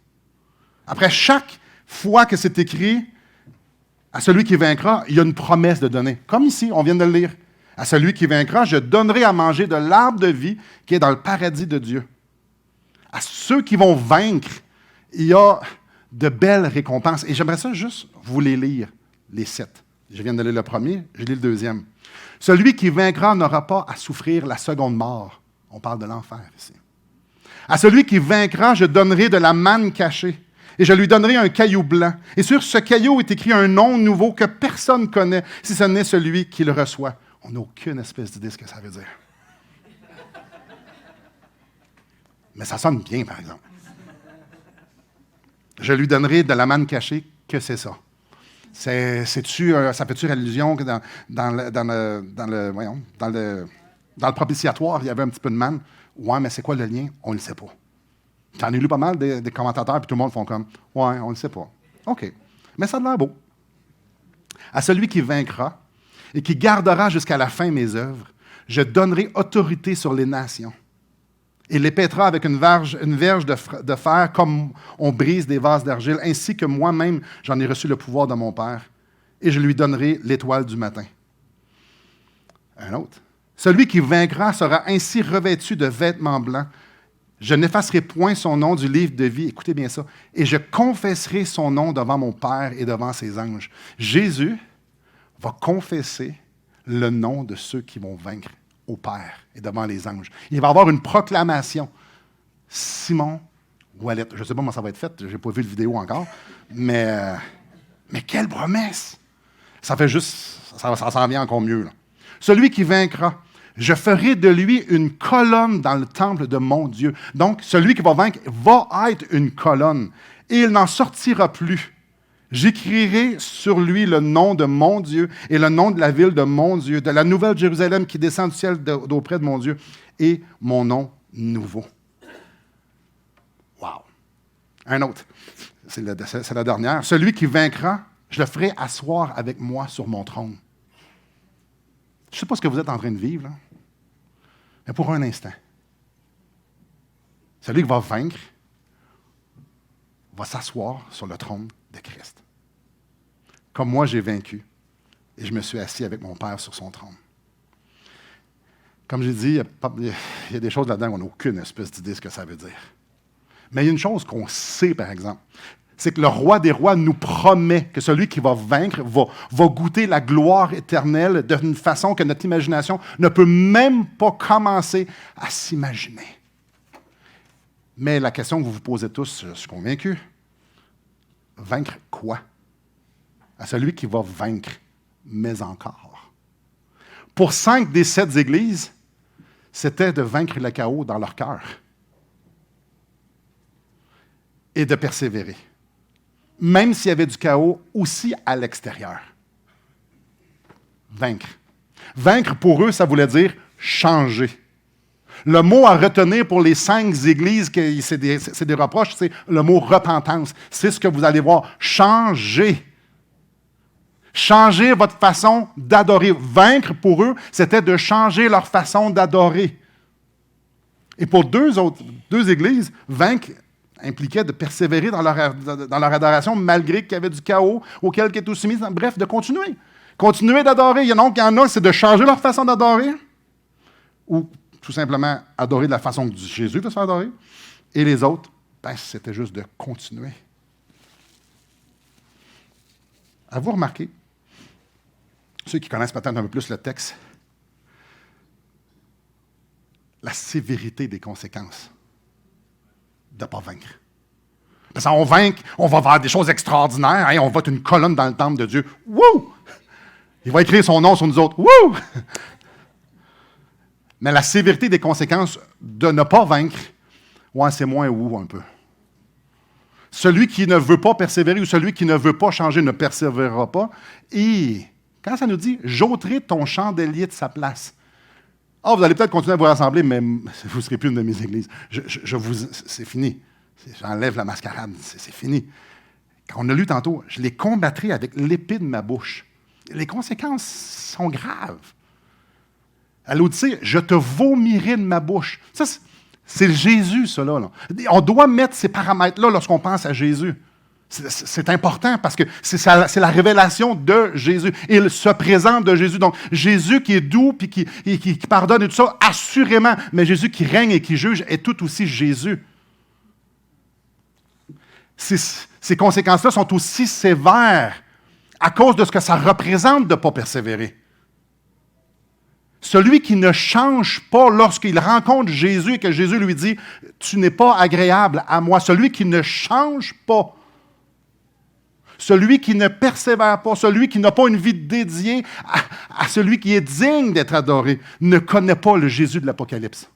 Après chaque fois que c'est écrit « à celui qui vaincra », il y a une promesse de donner. Comme ici, on vient de le lire. « À celui qui vaincra, je donnerai à manger de l'arbre de vie qui est dans le paradis de Dieu. » À ceux qui vont vaincre, il y a de belles récompenses. Et j'aimerais ça juste vous les lire, les 7. Je viens de lire le premier, je lis le deuxième. « Celui qui vaincra n'aura pas à souffrir la seconde mort. » On parle de l'enfer ici. À celui qui vaincra, je donnerai de la manne cachée, et je lui donnerai un caillou blanc. Et sur ce caillou est écrit un nom nouveau que personne ne connaît, si ce n'est celui qui le reçoit. On n'a aucune espèce d'idée de ce que ça veut dire. Mais ça sonne bien, par exemple. Je lui donnerai de la manne cachée, que c'est ça? Ça fait-tu allusion que dans le propitiatoire, il y avait un petit peu de manne? Ouais, mais c'est quoi le lien? On ne le sait pas. J'en ai lu pas mal des commentateurs, puis tout le monde font comme ouais, on ne le sait pas. OK. Mais ça a l'air beau. À celui qui vaincra et qui gardera jusqu'à la fin mes œuvres, je donnerai autorité sur les nations. Il les pètera avec une verge de fer comme on brise des vases d'argile, ainsi que moi-même j'en ai reçu le pouvoir de mon Père, et je lui donnerai l'étoile du matin. Un autre. Celui qui vaincra sera ainsi revêtu de vêtements blancs. Je n'effacerai point son nom du livre de vie, écoutez bien ça, et je confesserai son nom devant mon Père et devant ses anges. Jésus va confesser le nom de ceux qui vont vaincre au Père et devant les anges. Il va y avoir une proclamation. Simon Ouellet, je ne sais pas comment ça va être fait, je n'ai pas vu la vidéo encore, mais quelle promesse! Ça fait juste, ça s'en vient encore mieux, là. Celui qui vaincra, je ferai de lui une colonne dans le temple de mon Dieu. Donc, celui qui va vaincre va être une colonne, et il n'en sortira plus. J'écrirai sur lui le nom de mon Dieu et le nom de la ville de mon Dieu, de la nouvelle Jérusalem qui descend du ciel d'auprès de mon Dieu, et mon nom nouveau. Wow! Un autre, c'est la dernière. Celui qui vaincra, je le ferai asseoir avec moi sur mon trône. Je ne sais pas ce que vous êtes en train de vivre, là, mais pour un instant, celui qui va vaincre va s'asseoir sur le trône de Christ. Comme moi, j'ai vaincu et je me suis assis avec mon Père sur son trône. Comme j'ai dit, il y a des choses là-dedans où on n'a aucune espèce d'idée de ce que ça veut dire. Mais il y a une chose qu'on sait, par exemple, c'est que le roi des rois nous promet que celui qui va vaincre va goûter la gloire éternelle d'une façon que notre imagination ne peut même pas commencer à s'imaginer. Mais la question que vous vous posez tous, je suis convaincu, vaincre quoi? À celui qui va vaincre, mais encore. Pour 5 des 7 églises, c'était de vaincre le chaos dans leur cœur et de persévérer. Même s'il y avait du chaos aussi à l'extérieur. Vaincre. Vaincre, pour eux, ça voulait dire changer. Le mot à retenir pour les 5 églises, c'est des reproches, c'est le mot repentance. C'est ce que vous allez voir. Changer. Changer votre façon d'adorer. Vaincre, pour eux, c'était de changer leur façon d'adorer. Et pour deux églises, vaincre impliquait de persévérer dans leur adoration malgré qu'il y avait du chaos auquel ils étaient soumis. Bref, de continuer. Continuer d'adorer. Il y en a, c'est de changer leur façon d'adorer, ou tout simplement adorer de la façon que Jésus veut se faire adorer. Et les autres, c'était juste de continuer. Avez-vous remarqué, ceux qui connaissent peut-être un peu plus le texte, la sévérité des conséquences de ne pas vaincre. Parce qu'on vaincre, on va faire des choses extraordinaires. Hein, on va être une colonne dans le temple de Dieu. Wouh! Il va écrire son nom sur nous autres. Wouh! Mais la sévérité des conséquences de ne pas vaincre, ouais, c'est moins wouh un peu. Celui qui ne veut pas persévérer ou celui qui ne veut pas changer ne persévérera pas. Et quand ça nous dit « j'ôterai ton chandelier de sa place », vous allez peut-être continuer à vous rassembler, mais vous ne serez plus une de mes églises. C'est fini. J'enlève la mascarade. C'est fini. Quand on a lu tantôt, je les combattrai avec l'épée de ma bouche. Les conséquences sont graves. À l'Odyssée, je te vomirai de ma bouche. Ça, c'est Jésus, ça, là. On doit mettre ces paramètres-là lorsqu'on pense à Jésus. C'est important parce que c'est la révélation de Jésus. Il se présente de Jésus. Donc, Jésus qui est doux et qui pardonne et tout ça, assurément. Mais Jésus qui règne et qui juge est tout aussi Jésus. Ces conséquences-là sont aussi sévères à cause de ce que ça représente de ne pas persévérer. Celui qui ne change pas lorsqu'il rencontre Jésus et que Jésus lui dit « Tu n'es pas agréable à moi », celui qui ne change pas, celui qui ne persévère pas, celui qui n'a pas une vie dédiée à celui qui est digne d'être adoré, ne connaît pas le Jésus de l'Apocalypse.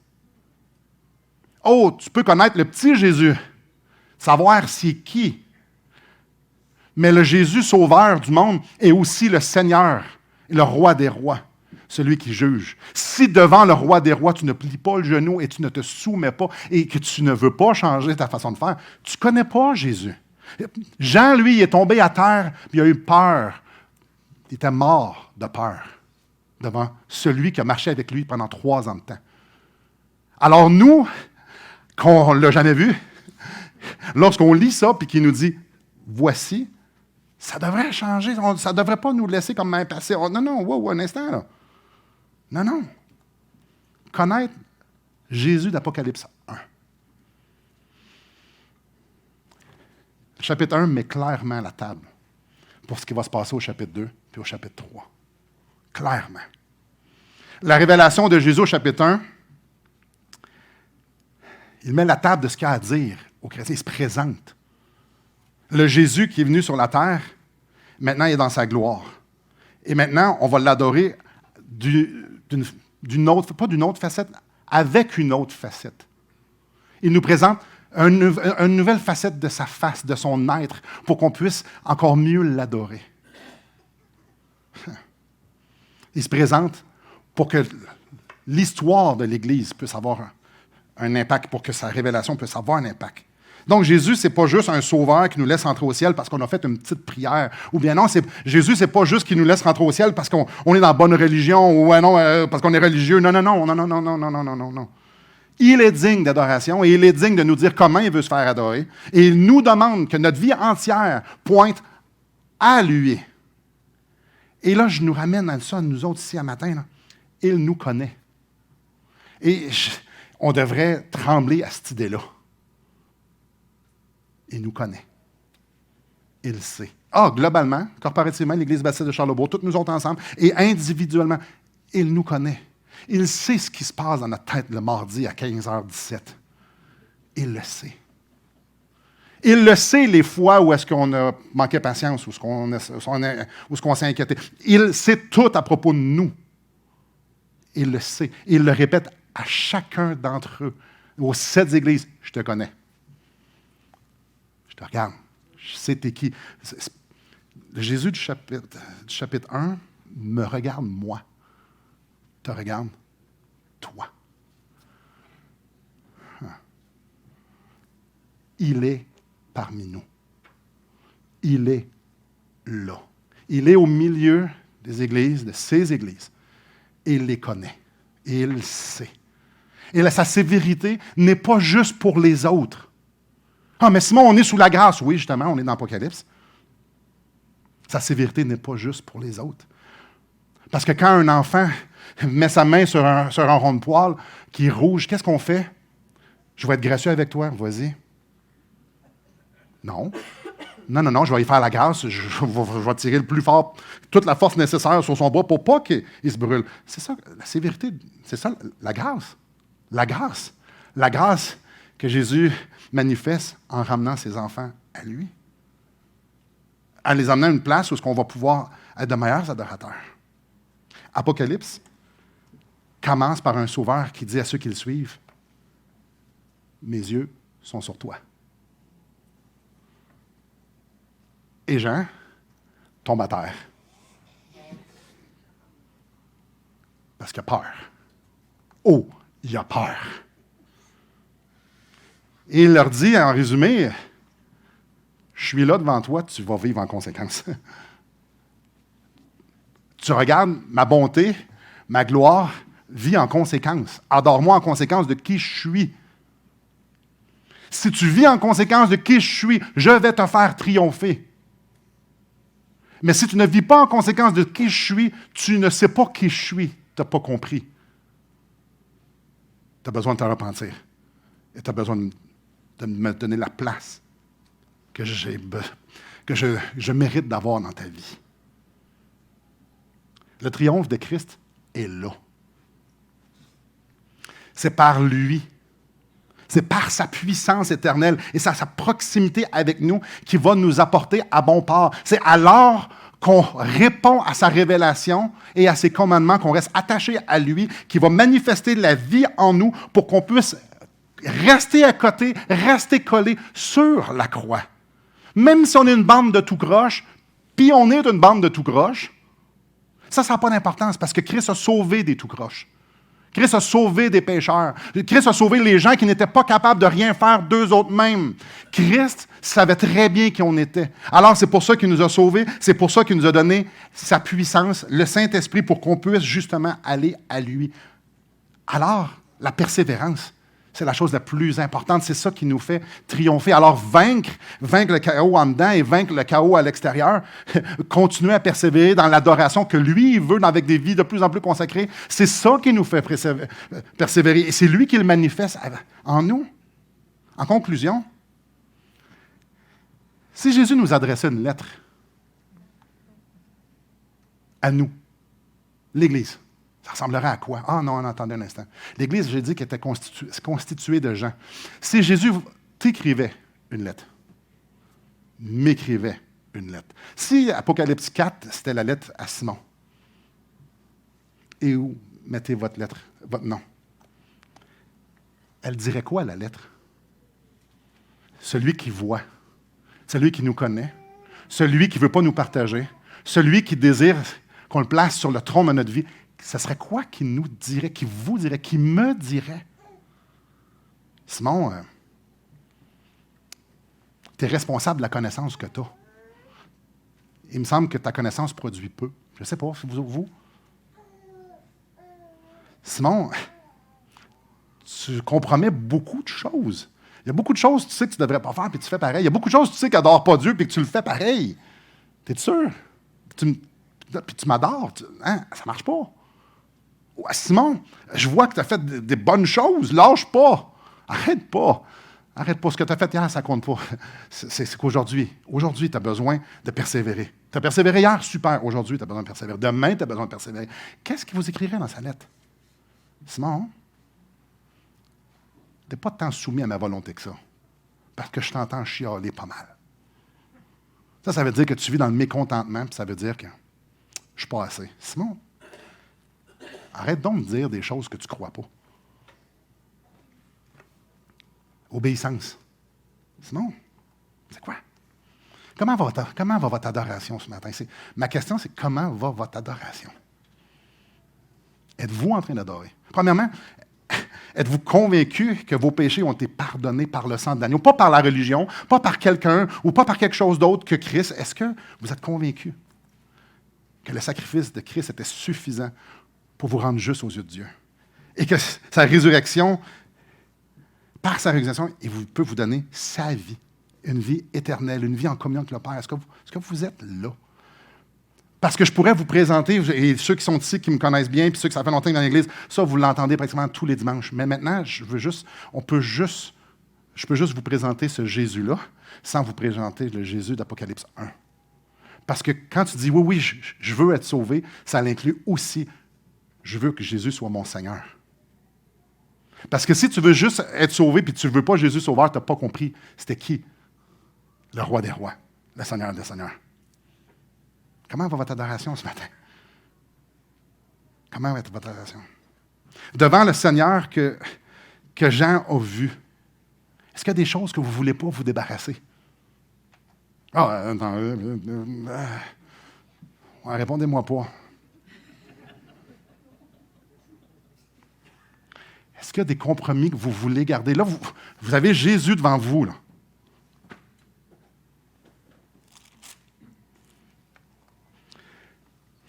Oh, tu peux connaître le petit Jésus, savoir c'est qui, mais le Jésus sauveur du monde est aussi le Seigneur, le roi des rois. Celui qui juge. Si devant le roi des rois, tu ne plies pas le genou et tu ne te soumets pas et que tu ne veux pas changer ta façon de faire, tu ne connais pas Jésus. Jean, lui, il est tombé à terre, puis il a eu peur. Il était mort de peur devant celui qui a marché avec lui pendant 3 ans de temps. Alors nous, qu'on ne l'a jamais vu, lorsqu'on lit ça puis qu'il nous dit « Voici », ça devrait changer. Ça ne devrait pas nous laisser comme main passée. Non, wow, un instant, là. Non. Connaître Jésus d'Apocalypse 1. Le chapitre 1 met clairement la table pour ce qui va se passer au chapitre 2 puis au chapitre 3. Clairement. La révélation de Jésus au chapitre 1, il met la table de ce qu'il a à dire aux chrétiens. Il se présente. Le Jésus qui est venu sur la terre, maintenant, il est dans sa gloire. Et maintenant, on va l'adorer d'une autre facette, avec une autre facette. Il nous présente une nouvelle facette de sa face, de son être, pour qu'on puisse encore mieux l'adorer. Il se présente pour que l'histoire de l'Église puisse avoir un impact, pour que sa révélation puisse avoir un impact. Donc, Jésus, ce n'est pas juste un sauveur qui nous laisse rentrer au ciel parce qu'on a fait une petite prière. Ou bien non, Jésus, ce n'est pas juste qu'il nous laisse rentrer au ciel parce qu'on est dans la bonne religion ou parce qu'on est religieux. Non. Il est digne d'adoration et il est digne de nous dire comment il veut se faire adorer. Et il nous demande que notre vie entière pointe à lui. Et là, je nous ramène à ça, nous autres ici, à matin. Là. Il nous connaît. Et on devrait trembler à cette idée-là. Il nous connaît. Il sait. Globalement, corporativement, l'Église baptiste de Charlesbourg, toutes nous autres ensemble, et individuellement, il nous connaît. Il sait ce qui se passe dans notre tête le mardi à 15h17. Il le sait. Il le sait les fois où est-ce qu'on a manqué patience, où est-ce qu'on s'est inquiété. Il sait tout à propos de nous. Il le sait. Il le répète à chacun d'entre eux. Aux 7 églises, je te connais. Je te regarde. Je sais t'es qui. Le Jésus du chapitre 1 me regarde moi. Te regarde toi. Il est parmi nous. Il est là. Il est au milieu des églises, de ces églises. Et il les connaît. Et il le sait. Et sa sévérité n'est pas juste pour les autres. Mais Simon, on est sous la grâce. Oui, justement, on est dans l'Apocalypse. Sa sévérité n'est pas juste pour les autres. Parce que quand un enfant met sa main sur un rond de poil qui est rouge, qu'est-ce qu'on fait? Je vais être gracieux avec toi, vas-y. Non. Non, je vais y faire la grâce, je vais tirer le plus fort, toute la force nécessaire sur son bras pour pas qu'il se brûle. C'est ça, la sévérité, c'est ça, la grâce. La grâce. La grâce que Jésus manifeste en ramenant ses enfants à lui. En les amenant à une place où on va pouvoir être de meilleurs adorateurs. Apocalypse commence par un sauveur qui dit à ceux qui le suivent, « Mes yeux sont sur toi. » Et Jean tombe à terre. Parce qu'il a peur. Oh, il a peur. Et il leur dit, en résumé, « Je suis là devant toi, tu vas vivre en conséquence. Tu regardes ma bonté, ma gloire, vis en conséquence. Adore-moi en conséquence de qui je suis. Si tu vis en conséquence de qui je suis, je vais te faire triompher. Mais si tu ne vis pas en conséquence de qui je suis, tu ne sais pas qui je suis. Tu n'as pas compris. Tu as besoin de te repentir. Et tu as besoin de me donner la place que je mérite d'avoir dans ta vie. Le triomphe de Christ est là. C'est par lui. C'est par sa puissance éternelle et sa proximité avec nous qui va nous apporter à bon port. C'est alors qu'on répond à sa révélation et à ses commandements, qu'on reste attaché à lui, qui va manifester la vie en nous pour qu'on puisse rester à côté, rester collé sur la croix. Même si on est une bande de tout croche, puis on est une bande de tout croche, ça n'a pas d'importance parce que Christ a sauvé des tout croches. Christ a sauvé des pécheurs. Christ a sauvé les gens qui n'étaient pas capables de rien faire d'eux autres mêmes. Christ savait très bien qui on était. Alors, c'est pour ça qu'il nous a sauvés. C'est pour ça qu'il nous a donné sa puissance, le Saint-Esprit, pour qu'on puisse justement aller à lui. Alors, la persévérance, c'est la chose la plus importante. C'est ça qui nous fait triompher. Alors, vaincre le chaos en dedans et vaincre le chaos à l'extérieur, continuer à persévérer dans l'adoration que lui, il veut, avec des vies de plus en plus consacrées, c'est ça qui nous fait persévérer. Et c'est lui qui le manifeste en nous. En conclusion, si Jésus nous adressait une lettre à nous, l'Église, ça ressemblerait à quoi? Ah non, attendez un instant. L'Église, j'ai dit qu'elle était constituée de gens. Si Jésus t'écrivait une lettre, m'écrivait une lettre. Si Apocalypse 4, c'était la lettre à Simon, et où mettez votre lettre, votre nom, elle dirait quoi, la lettre? Celui qui voit, celui qui nous connaît, celui qui ne veut pas nous partager, celui qui désire qu'on le place sur le trône de notre vie, ce serait quoi qui nous dirait, qui vous dirait, qui me dirait? Simon, tu es responsable de la connaissance que tu as. Il me semble que ta connaissance produit peu. Je ne sais pas, vous? Simon, tu compromets beaucoup de choses. Il y a beaucoup de choses que tu sais que tu ne devrais pas faire, puis tu fais pareil. Il y a beaucoup de choses que tu sais qu'adore pas Dieu, puis que tu le fais pareil. T'es sûr? Puis tu m'adores. Hein? Ça marche pas. Ouais, Simon, je vois que tu as fait des bonnes choses. Lâche pas. Arrête pas. Arrête pas. Ce que tu as fait hier, ça compte pas. C'est qu'aujourd'hui, tu as besoin de persévérer. Tu as persévéré hier, super. Aujourd'hui, tu as besoin de persévérer. Demain, tu as besoin de persévérer. Qu'est-ce qu'il vous écrirait dans sa lettre? Simon, tu n'es pas tant soumis à ma volonté que ça. Parce que je t'entends chialer pas mal. Ça veut dire que tu vis dans le mécontentement, puis ça veut dire que je ne suis pas assez. Simon, arrête donc de dire des choses que tu ne crois pas. Obéissance. Simon, c'est quoi? Comment va votre adoration ce matin? Ma question, c'est comment va votre adoration? Êtes-vous en train d'adorer? Premièrement, êtes-vous convaincu que vos péchés ont été pardonnés par le sang de l'agneau? Pas par la religion, pas par quelqu'un ou pas par quelque chose d'autre que Christ. Est-ce que vous êtes convaincu que le sacrifice de Christ était suffisant pour vous rendre juste aux yeux de Dieu? Et que sa résurrection, par sa résurrection, il peut vous donner sa vie, une vie éternelle, une vie en communion avec le Père. Est-ce que vous êtes là? Parce que je pourrais vous présenter, et ceux qui sont ici, qui me connaissent bien, puis ceux qui ça fait longtemps dans l'Église, ça, vous l'entendez pratiquement tous les dimanches. Mais maintenant, je peux juste vous présenter ce Jésus-là sans vous présenter le Jésus d'Apocalypse 1. Parce que quand tu dis, oui, je veux être sauvé, ça l'inclut aussi, je veux que Jésus soit mon Seigneur. Parce que si tu veux juste être sauvé puis tu ne veux pas Jésus sauveur, tu n'as pas compris c'était qui? Le roi des rois, le Seigneur des seigneurs. Comment va votre adoration ce matin? Comment va votre adoration? Devant le Seigneur que Jean a vu, est-ce qu'il y a des choses que vous ne voulez pas vous débarrasser? Répondez-moi pas. Est-ce qu'il y a des compromis que vous voulez garder? Là, vous avez Jésus devant vous, là.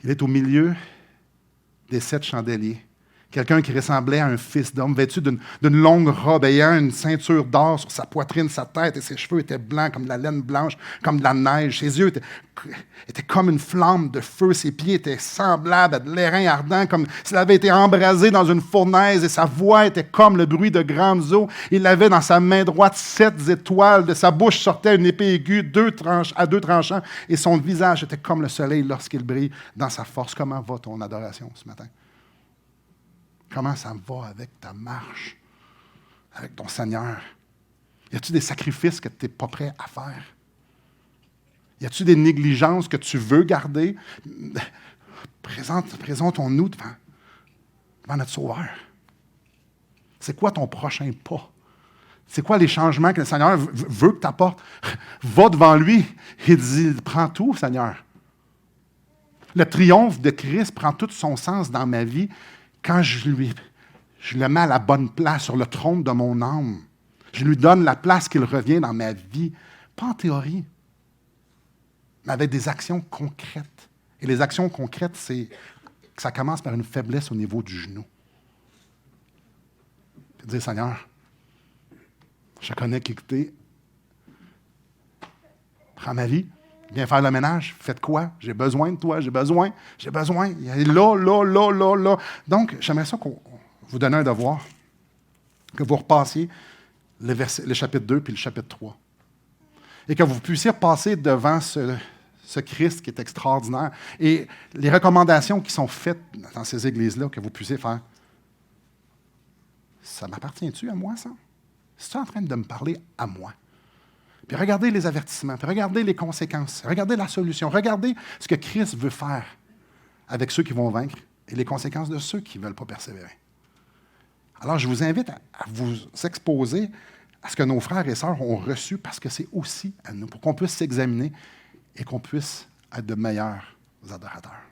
Il est au milieu des 7 chandeliers. Quelqu'un qui ressemblait à un fils d'homme, vêtu d'une longue robe, ayant une ceinture d'or sur sa poitrine, sa tête, et ses cheveux étaient blancs comme de la laine blanche, comme de la neige. Ses yeux étaient comme une flamme de feu. Ses pieds étaient semblables à de l'airain ardent, comme s'il avait été embrasé dans une fournaise, et sa voix était comme le bruit de grandes eaux. Il avait dans sa main droite 7 étoiles. De sa bouche sortait une épée aiguë à 2 tranchants, et son visage était comme le soleil lorsqu'il brille dans sa force. Comment va ton adoration ce matin? Comment ça va avec ta marche, avec ton Seigneur? Y a-t-il des sacrifices que tu n'es pas prêt à faire? Y a-t-il des négligences que tu veux garder? Présentons-nous devant notre Sauveur. C'est quoi ton prochain pas? C'est quoi les changements que le Seigneur veut que tu apportes? Va devant lui et dis, prends tout, Seigneur. Le triomphe de Christ prend tout son sens dans ma vie quand je le mets à la bonne place, sur le trône de mon âme. Je lui donne la place qu'il revient dans ma vie. Pas en théorie, mais avec des actions concrètes. Et les actions concrètes, ça commence par une faiblesse au niveau du genou. Puis dire, Seigneur, je connais qui tu es. Prends ma vie. Viens faire le ménage. Faites quoi? J'ai besoin de toi. J'ai besoin. Il est là. Donc, j'aimerais ça qu'on vous donne un devoir, que vous repassiez le chapitre 2 puis le chapitre 3. Et que vous puissiez passer devant ce Christ qui est extraordinaire. Et les recommandations qui sont faites dans ces églises-là, que vous puissiez faire. Ça m'appartient-tu à moi, ça? C'est-tu en train de me parler à moi? Puis regardez les avertissements, puis regardez les conséquences, regardez la solution, regardez ce que Christ veut faire avec ceux qui vont vaincre et les conséquences de ceux qui ne veulent pas persévérer. Alors, je vous invite à vous exposer à ce que nos frères et sœurs ont reçu parce que c'est aussi à nous, pour qu'on puisse s'examiner et qu'on puisse être de meilleurs adorateurs.